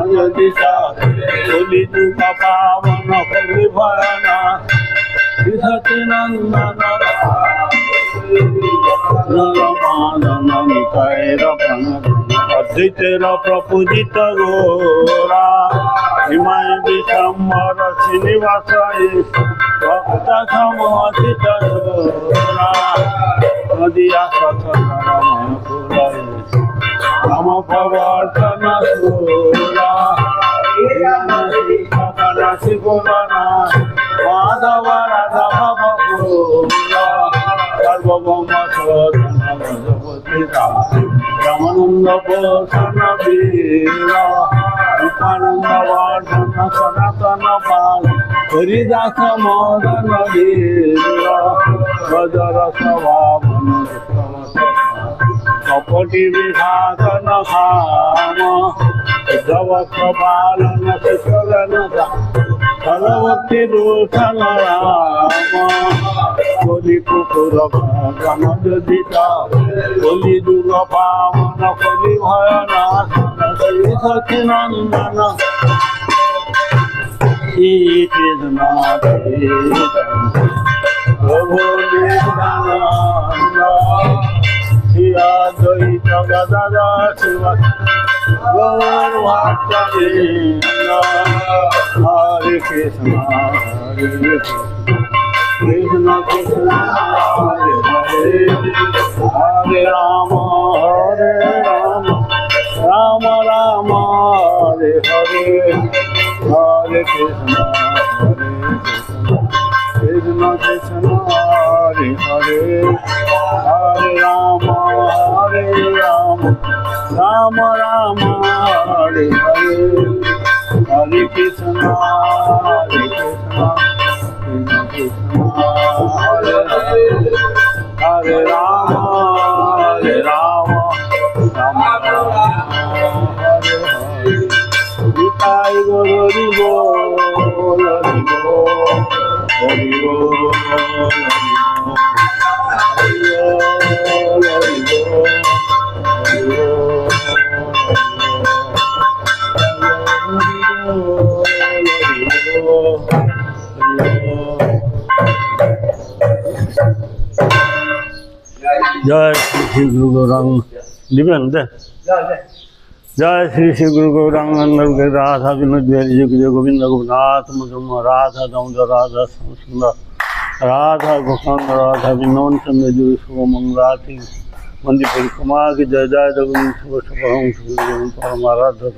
दिशा बोली तुका पावन करी भयाना सचिनंदन नरमानन कैरपन अद्वितेर प्रपूजित गोरा हिमाय विशंबर श्रीनिवास भक्त समचित गोरा नदिया सचरमय फुलय राम प्रवर्तन सूरा शिवना माधव राधा भगोरा सर्वभौम रामानंद पोषण वीर उपानंद वर्धन सनातन पाल हरिदास मदन वीर गजर स्वभावन कपटी विघातन भाम जव प्रपालन शिशुरन फलवती दूषण राम बोली कुकुर गणदिता बोली दुर्ग पावन कली भयनाशन श्री सचिनंदन श्री कृष्ण प्रभु नित्यानंद श्री अद्वैत गदाधर शिवासादि गौर भक्तवृंद हरे कृष्ण कृष्ण कृष्ण हरे हरे हरे राम राम राम हरे हरे हरे कृष्ण कृष्ण कृष्ण हरे हरे हरे राम राम राम हरे हरे हरे कृष्ण कृष्ण कृष्ण हरे हरे हरे राम राम राम हरे हरे निताय गौर हरि बोल हरि बोल हरि बोल हरि बोल जय श्री गुरु गौरांग लिबन दे जय श्री श्री गुरु गौरांग अंदर राधा विनोद बिहारी जय गोविंद गोपनाथ मधुम राधा दामोदर राधा सुंदर राधा गोपाल राधा विनोद चंद्र जी शुभमंगलाति मंदिर परिक्रमा की जय जय जगन्नाथ परम परमाराध्य